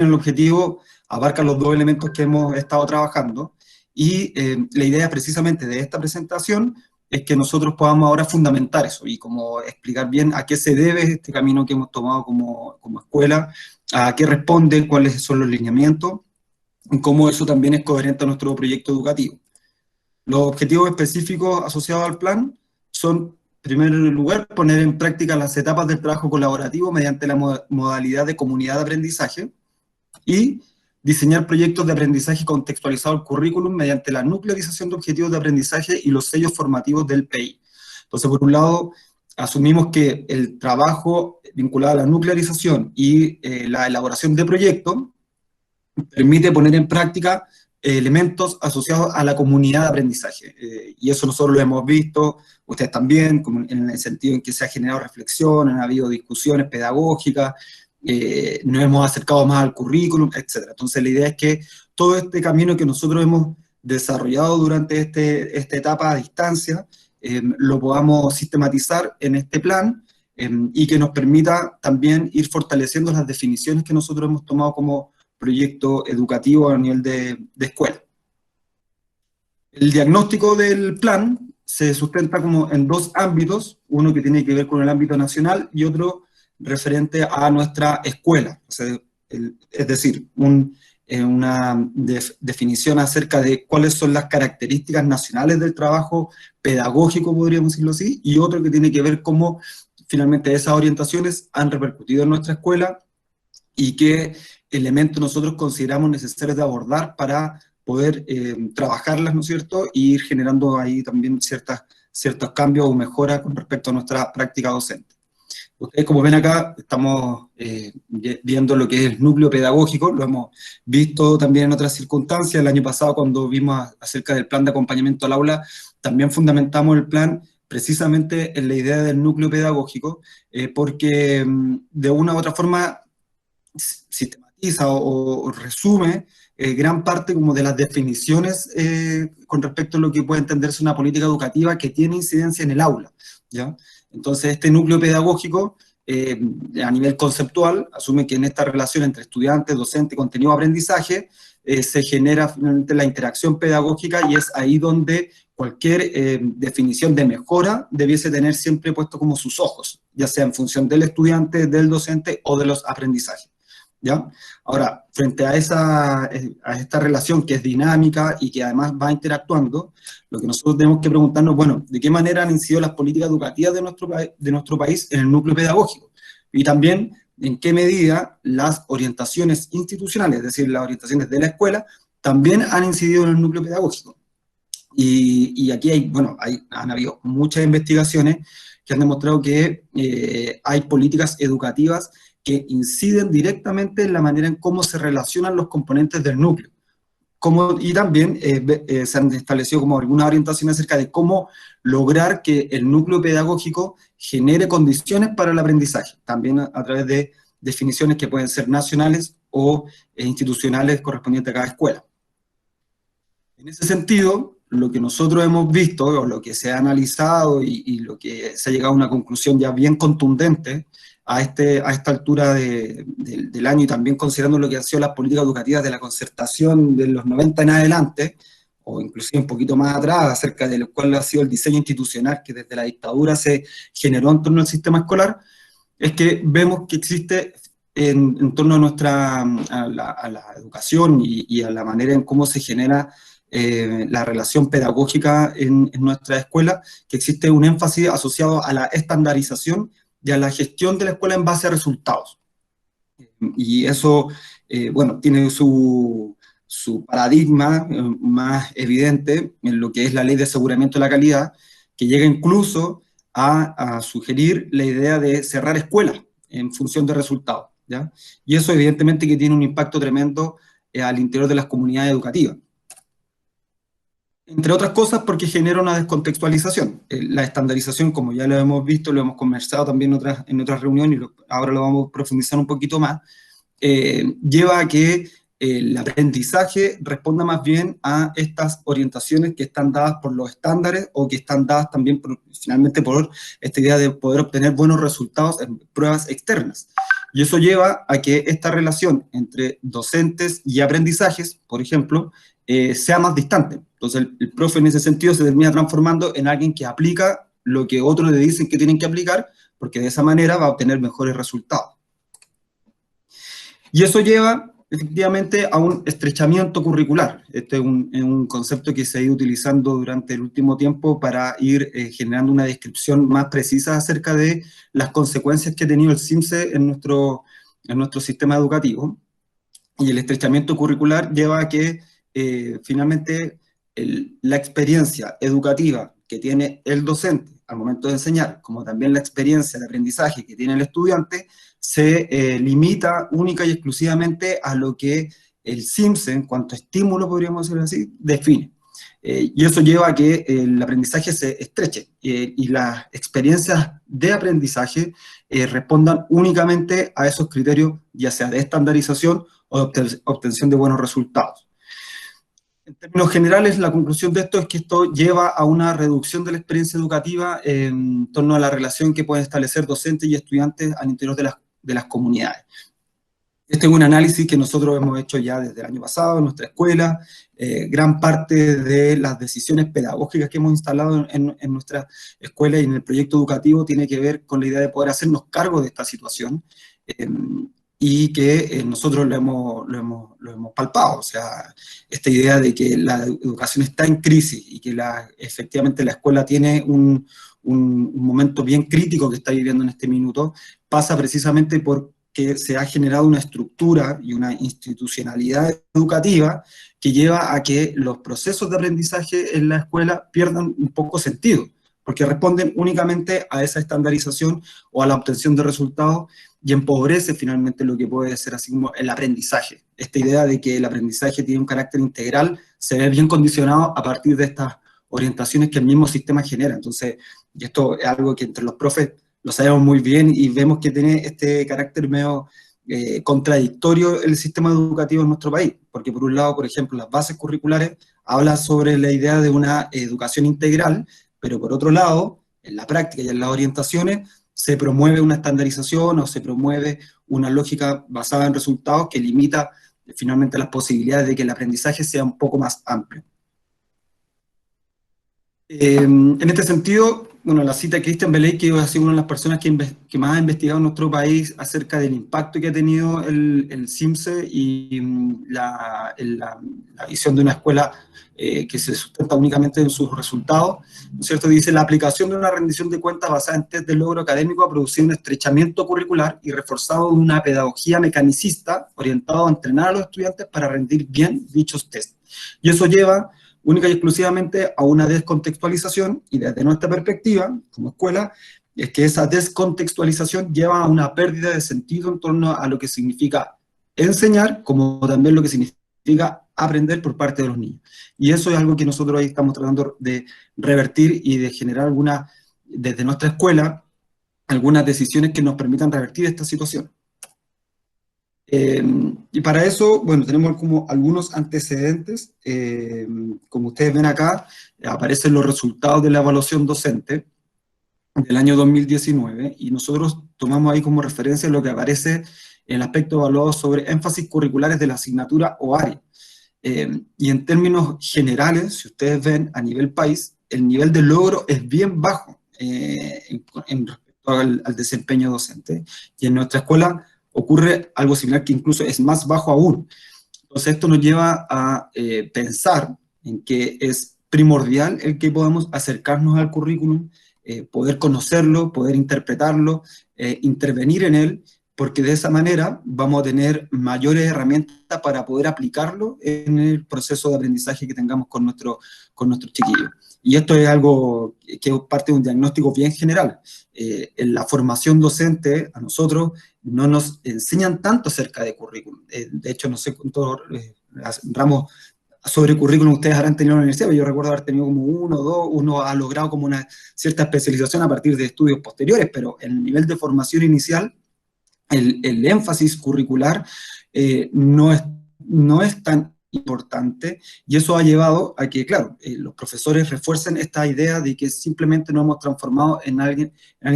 el objetivo abarca los dos elementos que hemos estado trabajando, y la idea precisamente de esta presentación es que nosotros podamos ahora fundamentar eso y como explicar bien a qué se debe este camino que hemos tomado como escuela, a qué responde, cuáles son los lineamientos, y cómo eso también es coherente a nuestro proyecto educativo. Los objetivos específicos asociados al plan son, en primer lugar, poner en práctica las etapas del trabajo colaborativo mediante la modalidad de comunidad de aprendizaje, y diseñar proyectos de aprendizaje contextualizado al currículum mediante la nuclearización de objetivos de aprendizaje y los sellos formativos del PEI. Entonces, por un lado, asumimos que el trabajo vinculado a la nuclearización y la elaboración de proyectos permite poner en práctica elementos asociados a la comunidad de aprendizaje. Y eso nosotros lo hemos visto, ustedes también, como en el sentido en que se ha generado reflexión, han habido discusiones pedagógicas, nos hemos acercado más al currículum, etc. Entonces la idea es que todo este camino que nosotros hemos desarrollado durante esta etapa a distancia, lo podamos sistematizar en este plan, y que nos permita también ir fortaleciendo las definiciones que nosotros hemos tomado como proyecto educativo a nivel de escuela. El diagnóstico del plan se sustenta como en dos ámbitos, uno que tiene que ver con el ámbito nacional y otro referente a nuestra escuela. O sea, es decir, una definición acerca de cuáles son las características nacionales del trabajo pedagógico, podríamos decirlo así, y otro que tiene que ver cómo finalmente esas orientaciones han repercutido en nuestra escuela y qué elementos nosotros consideramos necesarios de abordar para poder trabajarlas, ¿no es cierto?, y ir generando ahí también ciertos cambios o mejoras con respecto a nuestra práctica docente. Ustedes, como ven acá, estamos viendo lo que es el núcleo pedagógico, lo hemos visto también en otras circunstancias. El año pasado, cuando vimos acerca del plan de acompañamiento al aula, también fundamentamos el plan precisamente en la idea del núcleo pedagógico, porque de una u otra forma sistematiza o resume gran parte como de las definiciones con respecto a lo que puede entenderse una política educativa que tiene incidencia en el aula, ¿ya? Entonces, este núcleo pedagógico, a nivel conceptual, asume que en esta relación entre estudiante, docente, contenido, aprendizaje, se genera finalmente la interacción pedagógica, y es ahí donde cualquier definición de mejora debiese tener siempre puesto como sus ojos, ya sea en función del estudiante, del docente o de los aprendizajes, ¿ya? Ahora, frente a esta relación que es dinámica y que además va interactuando, lo que nosotros tenemos que preguntarnos, bueno, ¿de qué manera han incidido las políticas educativas de nuestro país en el núcleo pedagógico? Y también, ¿en qué medida las orientaciones institucionales, es decir, las orientaciones de la escuela, también han incidido en el núcleo pedagógico? Y aquí han habido muchas investigaciones que han demostrado que hay políticas educativas que inciden directamente en la manera en cómo se relacionan los componentes del núcleo. Y también se han establecido como algunas orientaciones acerca de cómo lograr que el núcleo pedagógico genere condiciones para el aprendizaje, también a través de definiciones que pueden ser nacionales o institucionales correspondientes a cada escuela. En ese sentido, lo que nosotros hemos visto, o lo que se ha analizado y lo que se ha llegado a una conclusión ya bien contundente a esta altura del año, y también considerando lo que han sido las políticas educativas de la concertación de los 90 en adelante, o inclusive un poquito más atrás, acerca de lo cual ha sido el diseño institucional que desde la dictadura se generó en torno al sistema escolar, es que vemos que existe en torno a la educación y a la manera en cómo se genera la relación pedagógica en nuestra escuela, que existe un énfasis asociado a la estandarización y a la gestión de la escuela en base a resultados. Y eso, tiene su paradigma más evidente en lo que es la Ley de Aseguramiento de la Calidad, que llega incluso a sugerir la idea de cerrar escuelas en función de resultados, ¿ya? Y eso evidentemente que tiene un impacto tremendo al interior de las comunidades educativas. Entre otras cosas porque genera una descontextualización. La estandarización, como ya lo hemos visto, lo hemos conversado también en otras reuniones, y ahora lo vamos a profundizar un poquito más, lleva a que el aprendizaje responda más bien a estas orientaciones que están dadas por los estándares, o que están dadas también finalmente por esta idea de poder obtener buenos resultados en pruebas externas. Y eso lleva a que esta relación entre docentes y aprendizajes, por ejemplo, sea más distante. Entonces el profe en ese sentido se termina transformando en alguien que aplica lo que otros le dicen que tienen que aplicar, porque de esa manera va a obtener mejores resultados. Y eso lleva efectivamente a un estrechamiento curricular. Este es un concepto que se ha ido utilizando durante el último tiempo para ir generando una descripción más precisa acerca de las consecuencias que ha tenido el CIMSE en nuestro sistema educativo. Y el estrechamiento curricular lleva a que finalmente la experiencia educativa que tiene el docente al momento de enseñar, como también la experiencia de aprendizaje que tiene el estudiante, se limita única y exclusivamente a lo que el CIMSE, en cuanto a estímulo, podríamos decir así, define. Y eso lleva a que el aprendizaje se estreche y las experiencias de aprendizaje respondan únicamente a esos criterios, ya sea de estandarización o de obtención de buenos resultados. En términos generales, la conclusión de esto es que esto lleva a una reducción de la experiencia educativa en torno a la relación que pueden establecer docentes y estudiantes al interior de las comunidades. Este es un análisis que nosotros hemos hecho ya desde el año pasado en nuestra escuela. Gran parte de las decisiones pedagógicas que hemos instalado en nuestra escuela y en el proyecto educativo tiene que ver con la idea de poder hacernos cargo de esta situación y que nosotros lo hemos palpado. O sea, esta idea de que la educación está en crisis y que efectivamente la escuela tiene un momento bien crítico que está viviendo en este minuto, pasa precisamente por que se ha generado una estructura y una institucionalidad educativa que lleva a que los procesos de aprendizaje en la escuela pierdan un poco sentido, porque responden únicamente a esa estandarización o a la obtención de resultados y empobrece finalmente lo que puede ser así como el aprendizaje. Esta idea de que el aprendizaje tiene un carácter integral se ve bien condicionado a partir de estas orientaciones que el mismo sistema genera. Entonces, y esto es algo que entre los profes lo sabemos muy bien y vemos que tiene este carácter medio contradictorio el sistema educativo en nuestro país, porque por un lado, por ejemplo, las bases curriculares hablan sobre la idea de una educación integral, pero por otro lado, en la práctica y en las orientaciones, se promueve una estandarización o se promueve una lógica basada en resultados que limita finalmente las posibilidades de que el aprendizaje sea un poco más amplio. En este sentido, bueno, la cita de Christian Beley, que ha sido una de las personas que más ha investigado en nuestro país acerca del impacto que ha tenido el CIMSE y la visión de una escuela que se sustenta únicamente en sus resultados, ¿no es cierto? Dice, la aplicación de una rendición de cuentas basada en test de logro académico ha producido un estrechamiento curricular y reforzado una pedagogía mecanicista orientado a entrenar a los estudiantes para rendir bien dichos test. Y eso lleva única y exclusivamente a una descontextualización, y desde nuestra perspectiva, como escuela, es que esa descontextualización lleva a una pérdida de sentido en torno a lo que significa enseñar, como también lo que significa aprender por parte de los niños. Y eso es algo que nosotros ahí estamos tratando de revertir y de generar desde nuestra escuela, algunas decisiones que nos permitan revertir esta situación. Y para eso, bueno, tenemos como algunos antecedentes. Como ustedes ven acá, aparecen los resultados de la evaluación docente del año 2019, y nosotros tomamos ahí como referencia lo que aparece en el aspecto evaluado sobre énfasis curriculares de la asignatura o área. Y en términos generales, si ustedes ven a nivel país, el nivel de logro es bien bajo en respecto al desempeño docente, y en nuestra escuela ocurre algo similar, que incluso es más bajo aún. Entonces esto nos lleva a pensar en que es primordial el que podamos acercarnos al currículum, poder conocerlo, poder interpretarlo, intervenir en él, porque de esa manera vamos a tener mayores herramientas para poder aplicarlo en el proceso de aprendizaje que tengamos con nuestros chiquillos. Y esto es algo que es parte de un diagnóstico bien general. En la formación docente, a nosotros no nos enseñan tanto acerca de currículum. De hecho, no sé cuántos ramos sobre currículum ustedes habrán tenido en la universidad, pero yo recuerdo haber tenido como uno o dos. Uno ha logrado como una cierta especialización a partir de estudios posteriores, pero en el nivel de formación inicial, el énfasis curricular no es tan importante, y eso ha llevado a que, claro, los profesores refuercen esta idea de que simplemente nos hemos transformado en alguien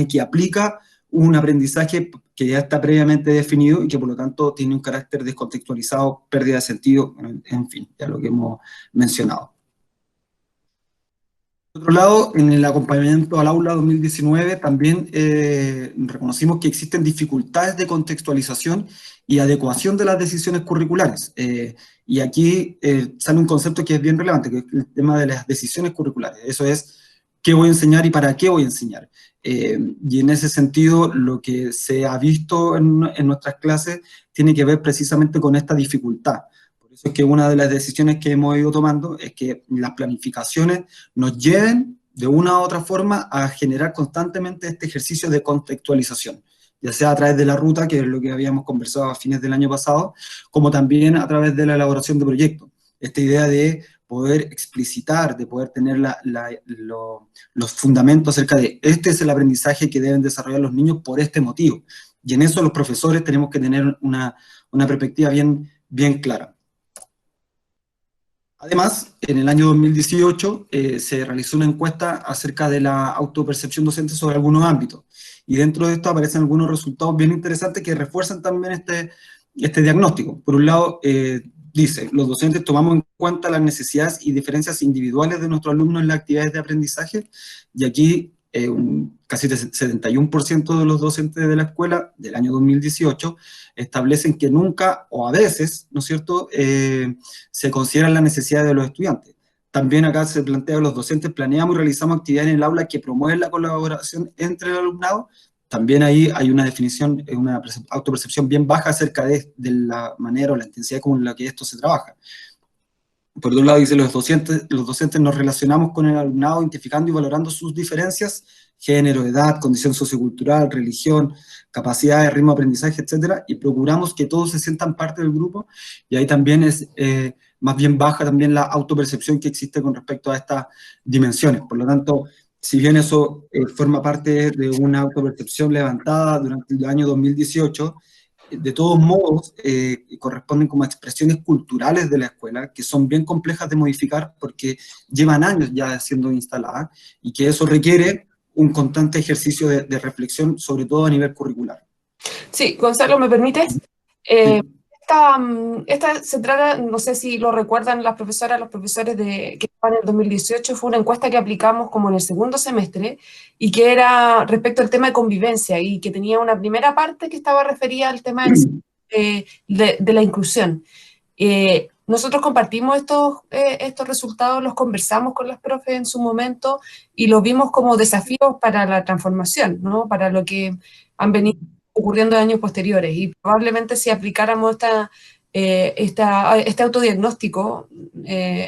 que aplica un aprendizaje que ya está previamente definido y que por lo tanto tiene un carácter descontextualizado, pérdida de sentido, en fin, ya lo que hemos mencionado. Por otro lado, en el acompañamiento al aula 2019 también reconocimos que existen dificultades de contextualización y adecuación de las decisiones curriculares. Y aquí sale un concepto que es bien relevante, que es el tema de las decisiones curriculares. Eso es, ¿qué voy a enseñar y para qué voy a enseñar? Y en ese sentido, lo que se ha visto en nuestras clases tiene que ver precisamente con esta dificultad. Por eso es que una de las decisiones que hemos ido tomando es que las planificaciones nos lleven de una u otra forma a generar constantemente este ejercicio de contextualización, ya sea a través de la ruta, que es lo que habíamos conversado a fines del año pasado, como también a través de la elaboración de proyectos. Esta idea de poder explicitar, de poder tener los fundamentos acerca de este es el aprendizaje que deben desarrollar los niños por este motivo. Y en eso los profesores tenemos que tener una perspectiva bien clara. Además, en el año 2018 se realizó una encuesta acerca de la autopercepción docente sobre algunos ámbitos. Y dentro de esto aparecen algunos resultados bien interesantes que refuerzan también este diagnóstico. Por un lado, dice, los docentes tomamos en cuenta las necesidades y diferencias individuales de nuestros alumnos en las actividades de aprendizaje, y aquí casi el 71% de los docentes de la escuela del año 2018 establecen que nunca o a veces, ¿no es cierto?, se consideran las necesidades de los estudiantes. También acá se plantea que los docentes planeamos y realizamos actividades en el aula que promueven la colaboración entre el alumnado. También ahí hay una definición, una autopercepción bien baja acerca de la manera o la intensidad con la que esto se trabaja. Por otro lado, dice, los docentes nos relacionamos con el alumnado identificando y valorando sus diferencias, género, edad, condición sociocultural, religión, capacidades, ritmo de aprendizaje, etcétera, y procuramos que todos se sientan parte del grupo, y ahí también es más bien baja también la autopercepción que existe con respecto a estas dimensiones. Por lo tanto, si bien eso forma parte de una autopercepción levantada durante el año 2018, de todos modos, corresponden como expresiones culturales de la escuela, que son bien complejas de modificar porque llevan años ya siendo instaladas, y que eso requiere un constante ejercicio de reflexión, sobre todo a nivel curricular. Sí, Gonzalo, ¿me permites? Sí. Esta se trata, no sé si lo recuerdan las profesoras, los profesores que estaban en el 2018, fue una encuesta que aplicamos como en el segundo semestre y que era respecto al tema de convivencia y que tenía una primera parte que estaba referida al tema de la inclusión. Nosotros compartimos estos resultados, los conversamos con las profes en su momento y los vimos como desafíos para la transformación, ¿no? Para lo que han venido ocurriendo en años posteriores, y probablemente si aplicáramos este autodiagnóstico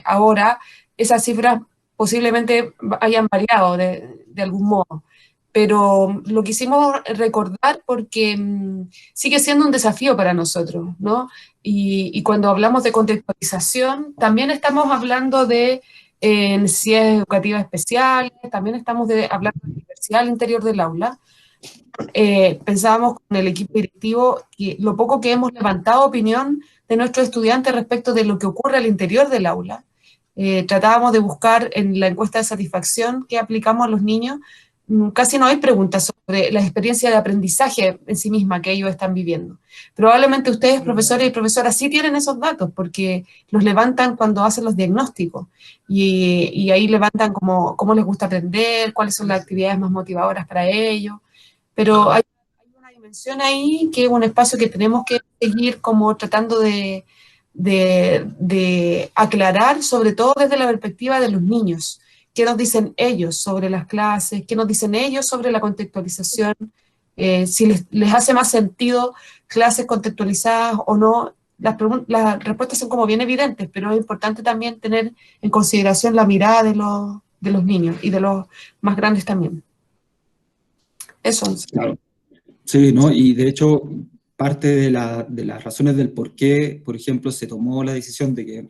ahora, esas cifras posiblemente hayan variado de algún modo, pero lo quisimos recordar porque sigue siendo un desafío para nosotros, ¿no? Y cuando hablamos de contextualización, también estamos hablando de necesidades educativas especiales, también estamos hablando de diversidad al interior del aula. Pensábamos con el equipo directivo que lo poco que hemos levantado opinión de nuestros estudiantes respecto de lo que ocurre al interior del aula. Tratábamos de buscar en la encuesta de satisfacción que aplicamos a los niños, casi no hay preguntas sobre la experiencia de aprendizaje en sí misma que ellos están viviendo. Probablemente ustedes, profesores y profesoras, sí tienen esos datos, porque los levantan cuando hacen los diagnósticos, y ahí levantan cómo les gusta aprender, cuáles son las actividades más motivadoras para ellos, pero hay una dimensión ahí que es un espacio que tenemos que seguir como tratando de aclarar, sobre todo desde la perspectiva de los niños. ¿Qué nos dicen ellos sobre las clases? ¿Qué nos dicen ellos sobre la contextualización? Si les hace más sentido clases contextualizadas o no. Las respuestas son como bien evidentes, pero es importante también tener en consideración la mirada de los niños y de los más grandes también. Eso. Claro. Sí, ¿no? Y de hecho, parte de las razones del por qué, por ejemplo, se tomó la decisión de que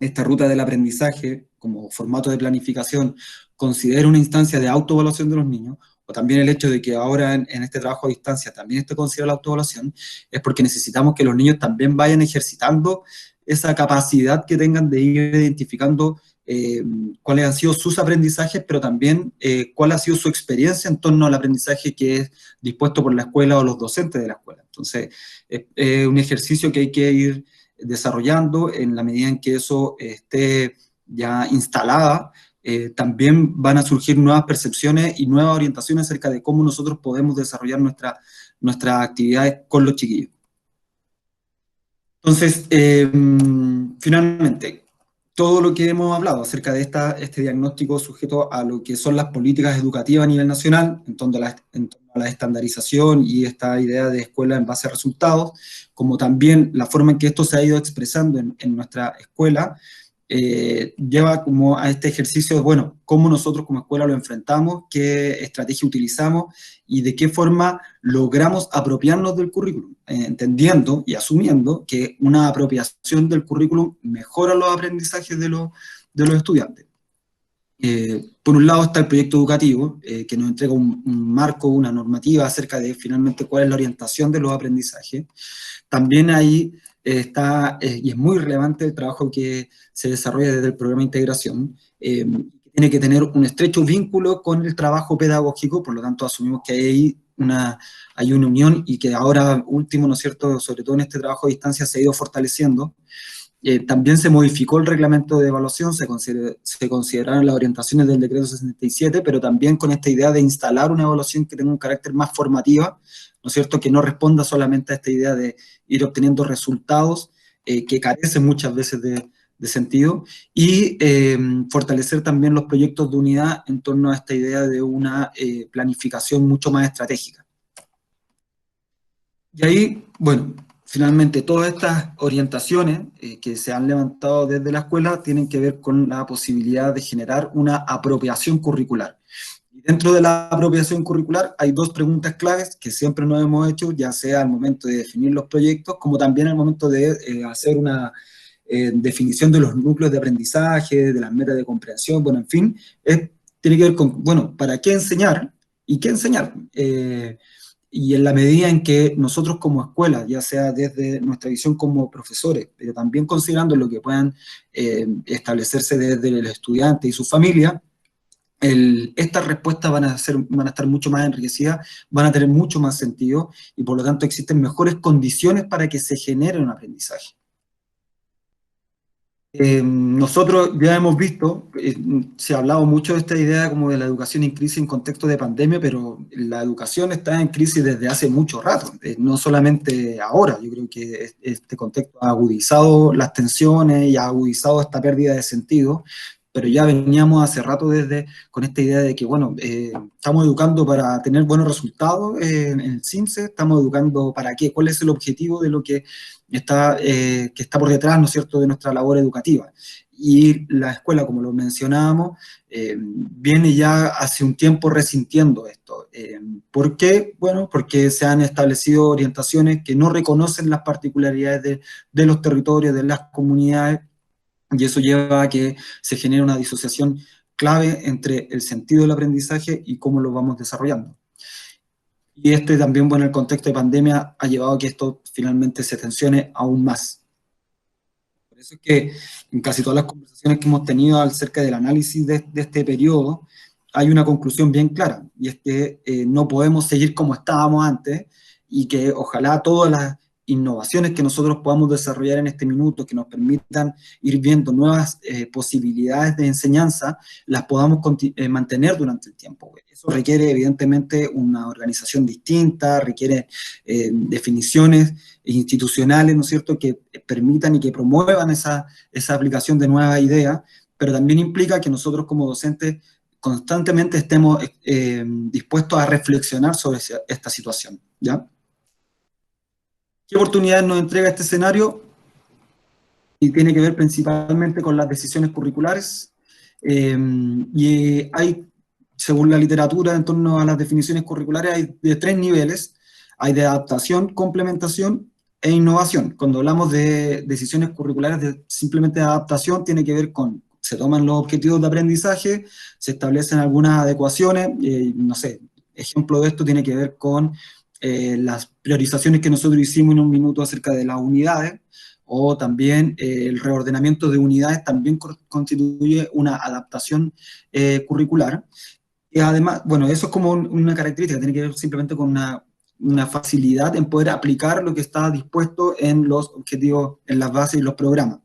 esta ruta del aprendizaje, como formato de planificación, considera una instancia de autoevaluación de los niños, o también el hecho de que ahora en este trabajo a distancia también esté considerada la autoevaluación, es porque necesitamos que los niños también vayan ejercitando esa capacidad que tengan de ir identificando cuáles han sido sus aprendizajes, pero también cuál ha sido su experiencia en torno al aprendizaje que es dispuesto por la escuela o los docentes de la escuela. Entonces, es un ejercicio que hay que ir desarrollando en la medida en que eso esté ya instalada. También van a surgir nuevas percepciones y nuevas orientaciones acerca de cómo nosotros podemos desarrollar nuestras actividades con los chiquillos. Entonces, finalmente, todo lo que hemos hablado acerca de este diagnóstico sujeto a lo que son las políticas educativas a nivel nacional, en torno a la estandarización y esta idea de escuela en base a resultados, como también la forma en que esto se ha ido expresando en nuestra escuela, lleva como a este ejercicio de, bueno, cómo nosotros como escuela lo enfrentamos, qué estrategia utilizamos y de qué forma logramos apropiarnos del currículum, entendiendo y asumiendo que una apropiación del currículum mejora los aprendizajes de los estudiantes. Por un lado está el proyecto educativo, que nos entrega un marco, una normativa acerca de finalmente cuál es la orientación de los aprendizajes. También ahí está, y es muy relevante el trabajo que se desarrolla desde el programa de integración, tiene que tener un estrecho vínculo con el trabajo pedagógico, por lo tanto asumimos que hay una unión y que ahora último, ¿no es cierto?, sobre todo en este trabajo a distancia se ha ido fortaleciendo. También se modificó el reglamento de evaluación, se consideraron las orientaciones del decreto 67, pero también con esta idea de instalar una evaluación que tenga un carácter más formativa, ¿no es cierto?, que no responda solamente a esta idea de ir obteniendo resultados que carecen muchas veces de sentido, y fortalecer también los proyectos de unidad en torno a esta idea de una planificación mucho más estratégica. Y ahí, bueno, finalmente todas estas orientaciones que se han levantado desde la escuela tienen que ver con la posibilidad de generar una apropiación curricular. Y dentro de la apropiación curricular hay dos preguntas claves que siempre nos hemos hecho, ya sea al momento de definir los proyectos, como también al momento de hacer una definición de los núcleos de aprendizaje, de las metas de comprensión, bueno, en fin, tiene que ver con, bueno, ¿para qué enseñar y qué enseñar? Y en la medida en que nosotros como escuela, ya sea desde nuestra visión como profesores, pero también considerando lo que puedan establecerse desde el estudiante y su familia, estas respuestas van a estar mucho más enriquecidas, van a tener mucho más sentido y por lo tanto existen mejores condiciones para que se genere un aprendizaje. Nosotros ya hemos visto, se ha hablado mucho de esta idea como de la educación en crisis en contexto de pandemia, pero la educación está en crisis desde hace mucho rato, no solamente ahora. Yo creo que este contexto ha agudizado las tensiones y ha agudizado esta pérdida de sentido, pero ya veníamos hace rato con esta idea de que, bueno, estamos educando para tener buenos resultados en el CIMSE, estamos educando para qué, cuál es el objetivo de lo que está por detrás, ¿no es cierto?, de nuestra labor educativa. Y la escuela, como lo mencionábamos, viene ya hace un tiempo resintiendo esto. ¿Por qué? Bueno, porque se han establecido orientaciones que no reconocen las particularidades de los territorios, de las comunidades, y eso lleva a que se genere una disociación clave entre el sentido del aprendizaje y cómo lo vamos desarrollando. Y también, bueno, el contexto de pandemia ha llevado a que esto finalmente se tensione aún más. Por eso es que en casi todas las conversaciones que hemos tenido acerca del análisis de este periodo, hay una conclusión bien clara, y es que no podemos seguir como estábamos antes, y que ojalá todas las innovaciones que nosotros podamos desarrollar en este minuto, que nos permitan ir viendo nuevas posibilidades de enseñanza, las podamos mantener durante el tiempo. Eso requiere evidentemente una organización distinta, requiere definiciones institucionales, ¿no es cierto?, que permitan y que promuevan esa aplicación de nuevas ideas, pero también implica que nosotros como docentes constantemente estemos dispuestos a reflexionar sobre esta situación, ¿ya? ¿Qué oportunidades nos entrega este escenario? Y tiene que ver principalmente con las decisiones curriculares. Y hay, según la literatura, en torno a las definiciones curriculares, hay de 3 niveles. Hay de adaptación, complementación e innovación. Cuando hablamos de decisiones curriculares simplemente de adaptación, tiene que ver con, se toman los objetivos de aprendizaje, se establecen algunas adecuaciones, no sé, ejemplo de esto tiene que ver con las priorizaciones que nosotros hicimos en un minuto acerca de las unidades, o también el reordenamiento de unidades también constituye una adaptación curricular. Y además, bueno, eso es como una característica, tiene que ver simplemente con una facilidad en poder aplicar lo que está dispuesto en los objetivos, en las bases y los programas.